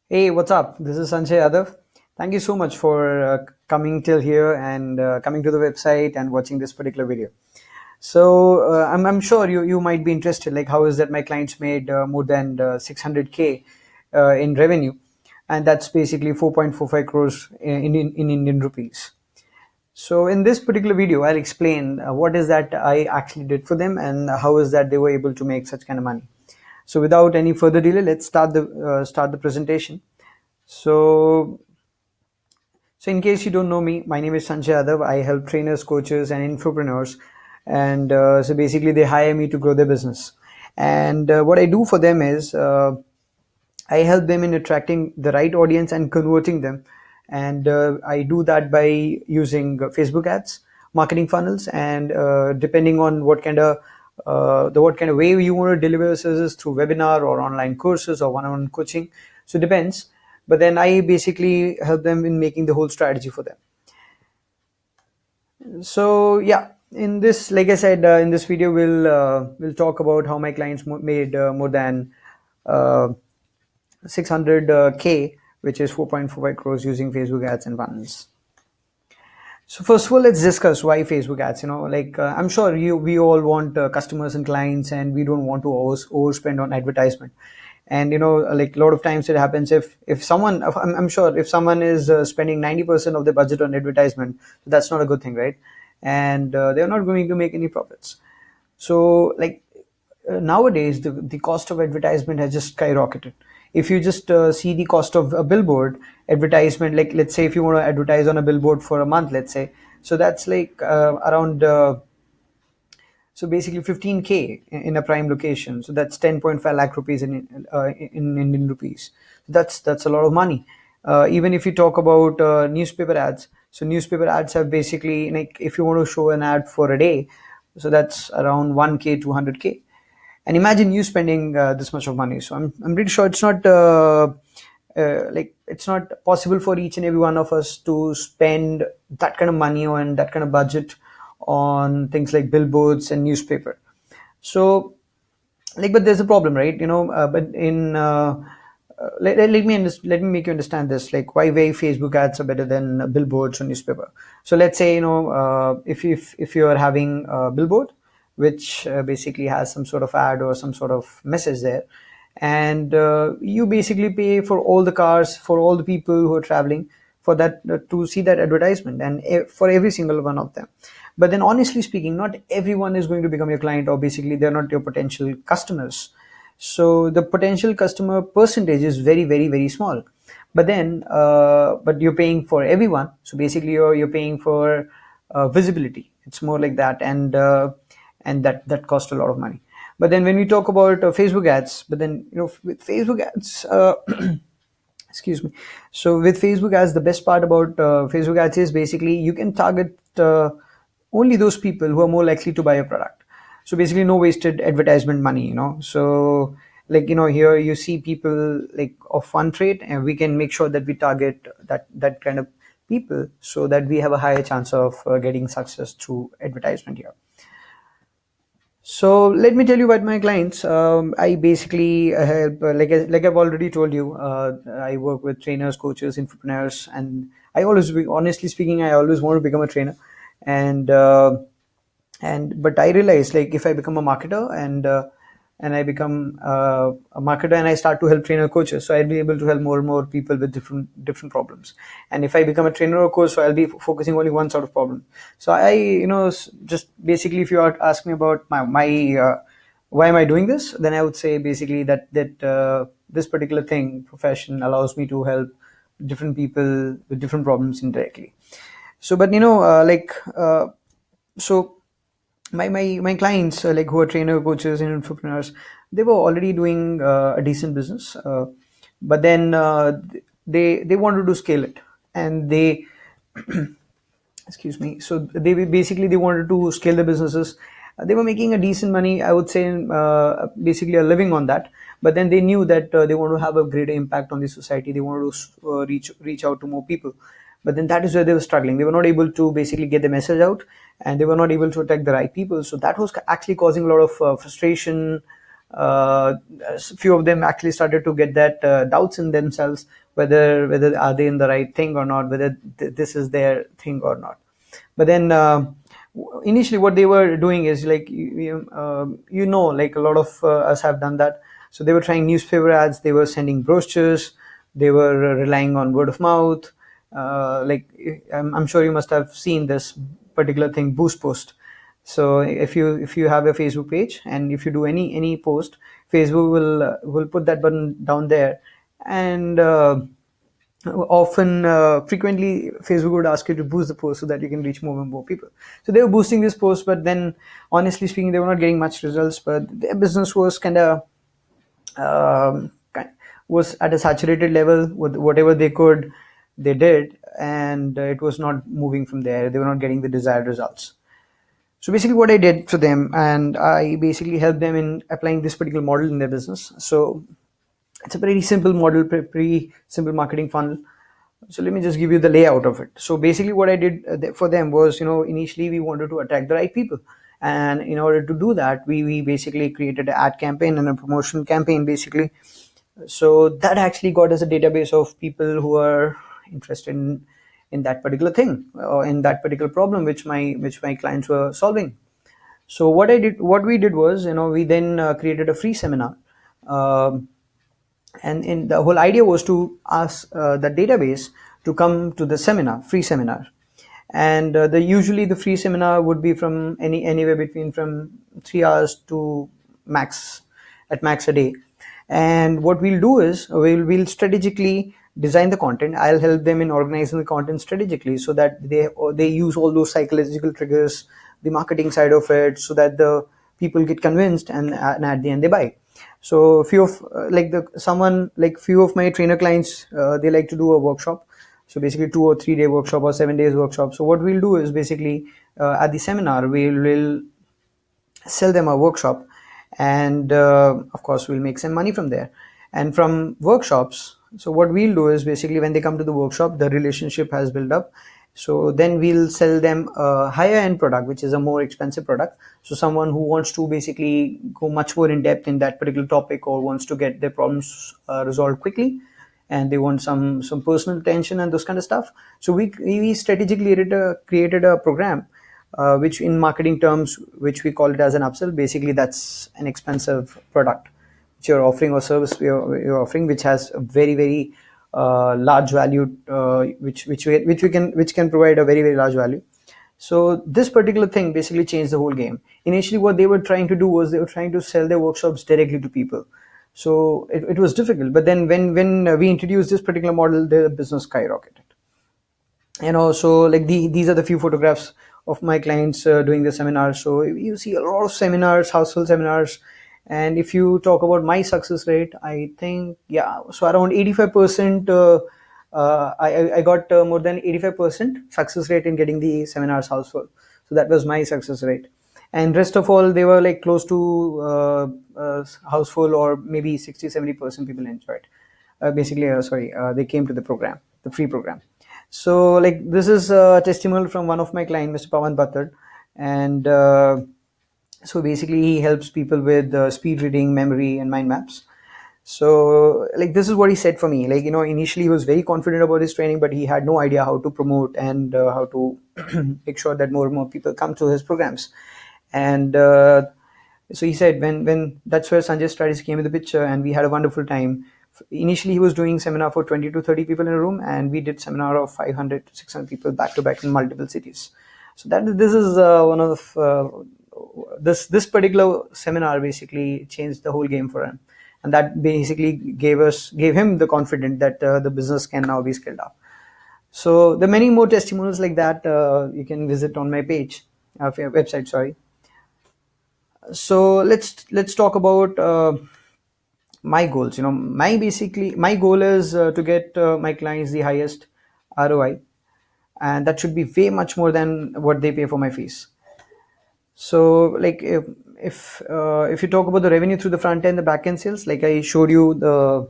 Hey, what's up? This is Sanjay Yadav. Thank you so much for coming till here and coming to the website and watching this particular video. I'm sure you might be interested. Like, how is that my clients made more than 600K in revenue, and that's basically 4.45 crores in Indian rupees. So in this particular video, I'll explain what is that I actually did for them and how is that they were able to make such kind of money. So without any further delay, let's start the presentation. So, so in case you don't know me, my name is Sanjay Yadav. I help trainers, coaches, and infopreneurs, and so basically they hire me to grow their business. And what I do for them is I help them in attracting the right audience and converting them. And I do that by using Facebook ads, marketing funnels, and depending on what kind of way you want to deliver services through webinar or online courses or one-on-one coaching. So it depends. But then I basically help them in making the whole strategy for them. So yeah, in this, like I said, in this video, we'll talk about how my clients made more than 600K, which is 4.45 crores using Facebook ads and funnels. So first of all, let's discuss why Facebook ads. I'm sure we all want customers and clients, and we don't want to overspend on advertisement. And like a lot of times it happens if someone, I'm sure if someone is spending 90% of their budget on advertisement, that's not a good thing, right? And they're not going to make any profits. So nowadays the cost of advertisement has just skyrocketed. If you just see the cost of a billboard advertisement, like let's say if you want to advertise on a billboard for a month, let's say, so that's like around so basically 15K in a prime location. So that's 10.5 lakh rupees in Indian rupees. That's a lot of money. Even if you talk about newspaper ads, so newspaper ads have basically, like, if you want to show an ad for a day, so that's around 1K, 200K. And imagine you spending this much of money. So I'm pretty sure it's not like it's not possible for each and every one of us to spend that kind of money on that kind of budget on things like billboards and newspaper. So but there's a problem, right? But in let me make you understand this, like why Facebook ads are better than billboards or newspaper. So let's say, if you are having a billboard which basically has some sort of ad or some sort of message there, and you basically pay for all the cars, for all the people who are traveling, for that to see that advertisement, and for every single one of them. But then honestly speaking, not everyone is going to become your client, or basically they're not your potential customers. So the potential customer percentage is very, very, very small. But then but you're paying for everyone, so basically you're paying for visibility. It's more like that. And that costs a lot of money. But then when we talk about Facebook ads, but then with Facebook ads, excuse me. So with Facebook ads, the best part about Facebook ads is basically you can target only those people who are more likely to buy a product. So basically no wasted advertisement money. So here you see people like of one trade, and we can make sure that we target that kind of people, so that we have a higher chance of getting success through advertisement here. So let me tell you about my clients. I basically help, like I've already told you, I work with trainers, coaches, entrepreneurs, and honestly speaking, I always want to become a trainer. And but I realized, like, if I become a marketer, and I become a marketer, and I start to help trainer coaches, so I'll be able to help more and more people with different problems. And if I become a trainer or coach, so I'll be focusing only one sort of problem. So I, just basically, if you ask me about my why am I doing this, then I would say basically that this particular profession allows me to help different people with different problems indirectly. So, but so my clients, like, who are trainer coaches and entrepreneurs, they were already doing a decent business, but then they wanted to scale it, and they excuse me. So basically they wanted to scale the businesses. They were making a decent money, I would say, basically a living on that. But then they knew that they want to have a greater impact on the society. They wanted to reach out to more people. But then that is where they were struggling. They were not able to basically get the message out, and they were not able to attract the right people. So that was actually causing a lot of frustration, A few of them actually started to get that doubts in themselves, whether are they in the right thing or not, whether this is their thing or not. But then initially what they were doing is like like a lot of us have done that. So they were trying newspaper ads, they were sending brochures, they were relying on word of mouth. Like I'm sure you must have seen this particular thing, boost post. So if you have a Facebook page, and if you do any post, Facebook will put that button down there. And often frequently Facebook would ask you to boost the post so that you can reach more and more people. So they were boosting this post, but then honestly speaking, they were not getting much results. But their business was kind of um, was at a saturated level with whatever they could, they did, and it was not moving from there. They were not getting the desired results. So basically, what I did for them, and I basically helped them in applying this particular model in their business. So it's a pretty simple model, pretty simple marketing funnel. So let me just give you the layout of it. So basically, what I did for them was, initially we wanted to attract the right people, and in order to do that, we basically created an ad campaign and a promotion campaign, basically. So that actually got us a database of people who are interested in that particular thing, or in that particular problem which my clients were solving. So what we did was, we then created a free seminar. Um, and the whole idea was to ask the database to come to the seminar, free seminar. And the usually the free seminar would be from anywhere between from 3 hours to max, at max a day. And what we'll do is we'll strategically design the content. I'll help them in organizing the content strategically, so that they use all those psychological triggers, the marketing side of it, so that the people get convinced, and at the end they buy. So few of few of my trainer clients, they like to do a workshop. So basically 2 or 3 day workshop or 7 days workshop. So what we'll do is basically at the seminar we'll sell them a workshop, and of course we'll make some money from there. And from workshops, so what we'll do is basically when they come to the workshop, the relationship has built up. So then we'll sell them a higher end product, which is a more expensive product. So someone who wants to basically go much more in depth in that particular topic, or wants to get their problems resolved quickly, and they want some personal attention and those kind of stuff. So we strategically created a program, which in marketing terms, which we call it as an upsell. Basically that's an expensive product which you're offering, or service you're offering, which has a very very large value, which can provide a very very large value. So this particular thing basically changed the whole game. Initially what they were trying to do was they were trying to sell their workshops directly to people. So it was difficult. But then when we introduced this particular model, the business skyrocketed. And also, like these are the few photographs of my clients doing the seminars. So you see a lot of seminars, household seminars. And if you talk about my success rate, I think, yeah, so around 85%, I got more than 85% success rate in getting the seminars houseful. So that was my success rate. And rest of all, they were like close to houseful, or maybe 60-70% people enjoyed. Basically, sorry, they came to the program, the free program. So like this is a testimonial from one of my clients, Mr. Pawan Bhattad. And so basically he helps people with speed reading, memory, and mind maps. So like this is what he said for me. Like, initially he was very confident about his training, but he had no idea how to promote, and how to make sure that more and more people come to his programs. And so he said, when that's where Sanjay Strategies came in the picture, and we had a wonderful time. Initially he was doing seminar for 20 to 30 people in a room, and we did seminar of 500 to 600 people back to back in multiple cities. So this is one of this particular seminar basically changed the whole game for him. And that basically gave him the confidence that the business can now be scaled up. So there are many more testimonials like that. You can visit on my page, website, sorry. So let's talk about my goals. My goal is to get my clients the highest ROI, and that should be way much more than what they pay for my fees. So like if you talk about the revenue through the front end, the back end sales, like I showed you the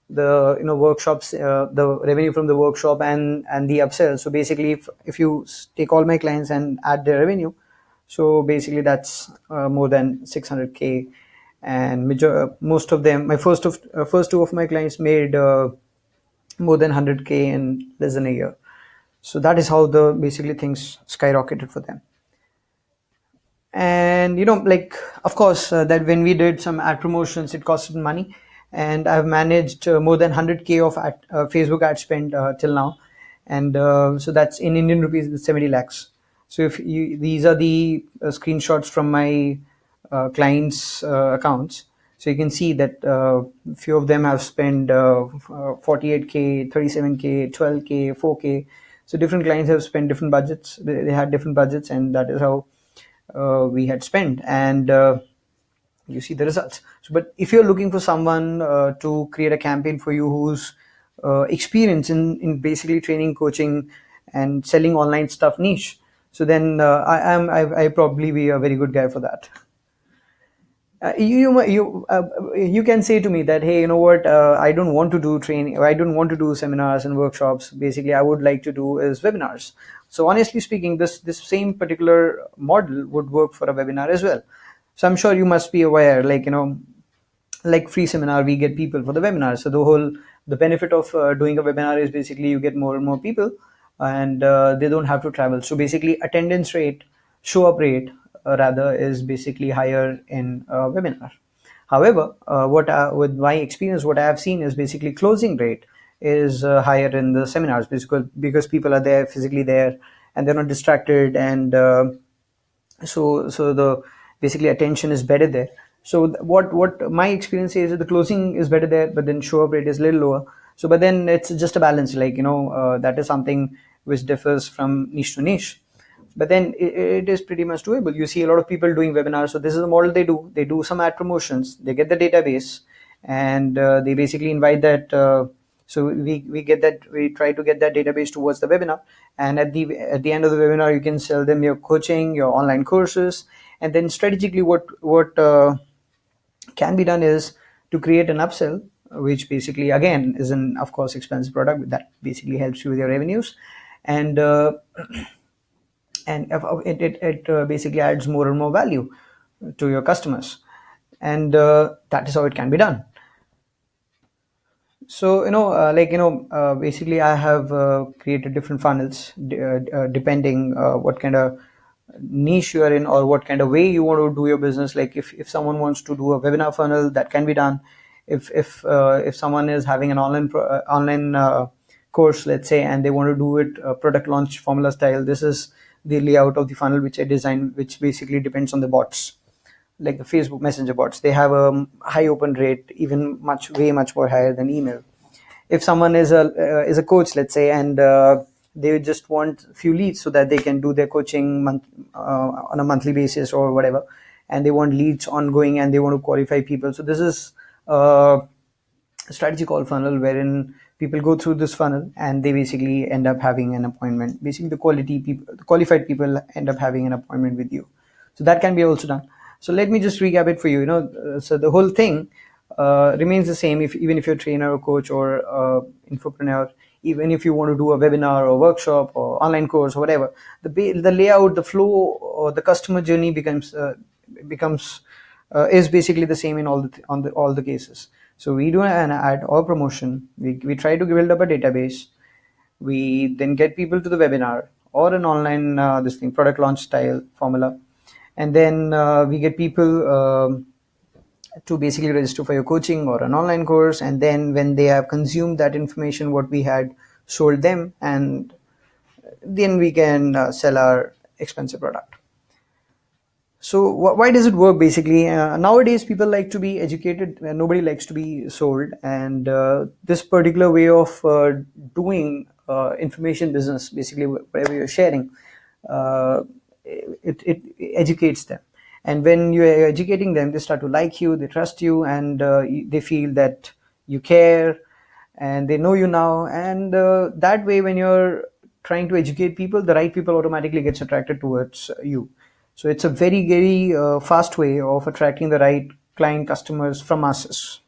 workshops, the revenue from the workshop, and the upsell. So basically if you take all my clients and add their revenue, so basically that's more than 600K. and most of them, my first two of my clients made more than 100K in less than a year. So that is how the basically things skyrocketed for them. And like, of course, that when we did some ad promotions, it costed money, and I've managed more than 100K of Facebook ad spend till now. And so that's in Indian rupees, it's 70 lakhs. So if you, these are the screenshots from my clients accounts. So you can see that few of them have spent 48K, 37K, 12K, 4K. So different clients have spent different budgets. They had different budgets, and that is how we had spent. And you see the results. So, but if you're looking for someone to create a campaign for you who's experienced in basically training, coaching, and selling online stuff niche, so then I probably be a very good guy for that. You can say to me that, hey, you know what, I don't want to do training, or I don't want to do seminars and workshops. Basically, I would like to do is webinars. So honestly speaking, this same particular model would work for a webinar as well. So I'm sure you must be aware, like, like free seminar, we get people for the webinar. So the benefit of doing a webinar is basically you get more and more people, and they don't have to travel. So basically attendance rate, show up rate, rather, is basically higher in a webinar. However, with my experience, what I have seen is basically closing rate is higher in the seminars, because people are there, physically there, and they're not distracted. And so the basically attention is better there. So what my experience is, the closing is better there, but then show up rate is a little lower. So but then it's just a balance, like, that is something which differs from niche to niche. But then it is pretty much doable. You see a lot of people doing webinars. So this is the model they do some ad promotions, they get the database, and they basically invite that. So we try to get that database towards the webinar, and at the end of the webinar, you can sell them your coaching, your online courses. And then strategically, what can be done is to create an upsell, which basically again is an, of course, expensive product that basically helps you with your revenues. And it basically adds more and more value to your customers. And that is how it can be done. So basically I have created different funnels, depending what kind of niche you are in, or what kind of way you want to do your business. Like if someone wants to do a webinar funnel, that can be done. If someone is having an online course, let's say, and they want to do it product launch formula style, this is the layout of the funnel which I designed, which basically depends on the bots. Like the Facebook Messenger bots, they have a high open rate, even way much more higher than email. If someone is a coach, let's say, and they just want a few leads so that they can do their coaching on a monthly basis or whatever, and they want leads ongoing, and they want to qualify people. So this is a strategy call funnel, wherein people go through this funnel and they basically end up having an appointment. Basically, the qualified people end up having an appointment with you. So that can be also done. So let me just recap it for you. So the whole thing remains the same, even if you're a trainer or coach or infopreneur. Even if you want to do a webinar or workshop or online course or whatever, the layout, the flow, or the customer journey becomes is basically the same in all the cases. So we do an ad or promotion. We try to build up a database. We then get people to the webinar or an online this thing product launch style formula, and then we get people to basically register for your coaching or an online course. And then when they have consumed that information, what we had sold them, and then we can sell our expensive product. So why does it work? Basically, nowadays people like to be educated, nobody likes to be sold. And this particular way of doing information business, basically whatever you're sharing, uh, it educates them. And when you're educating them, they start to like you, they trust you, and they feel that you care, and they know you now. And that way, when you're trying to educate people, the right people automatically gets attracted towards you. So it's a very, very fast way of attracting the right client customers from masses.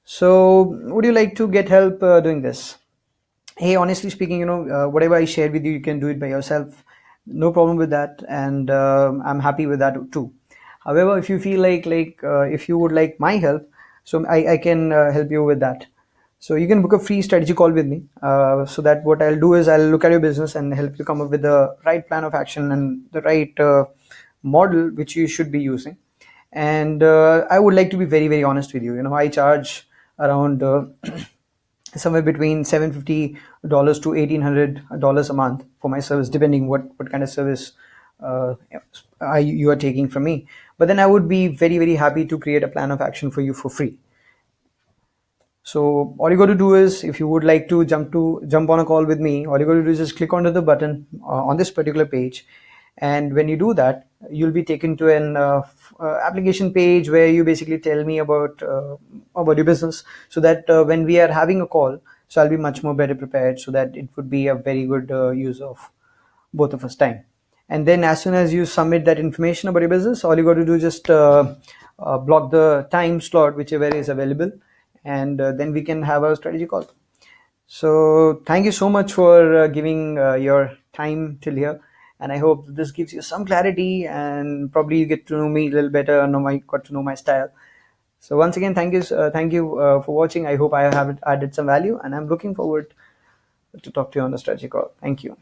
So would you like to get help doing this? Hey, honestly speaking, whatever I shared with you, you can do it by yourself. No problem with that, and I'm happy with that too. However, if you feel if you would like my help, so I can help you with that. So you can book a free strategy call with me, so that what I'll do is I'll look at your business and help you come up with the right plan of action and the right model which you should be using. And I would like to be very, very honest with you. I charge around somewhere between $750 to $1,800 a month for my service, depending what kind of service uh, you are taking from me. But then I would be very, very happy to create a plan of action for you for free. So all you got to do is, if you would like to jump on a call with me, all you got to do is just click onto the button on this particular page, and when you do that, you'll be taken to an application page where you basically tell me about your business, so that when we are having a call, so I'll be much more better prepared, so that it would be a very good use of both of us time. And then as soon as you submit that information about your business, all you got to do is just block the time slot whichever is available, and then we can have a strategy call. So thank you so much for giving your time till here, and I hope this gives you some clarity, and probably you get to know me a little better, got to know my style. So once again, thank you for watching. I hope I have added some value, and I'm looking forward to talk to you on the strategy call. Thank you.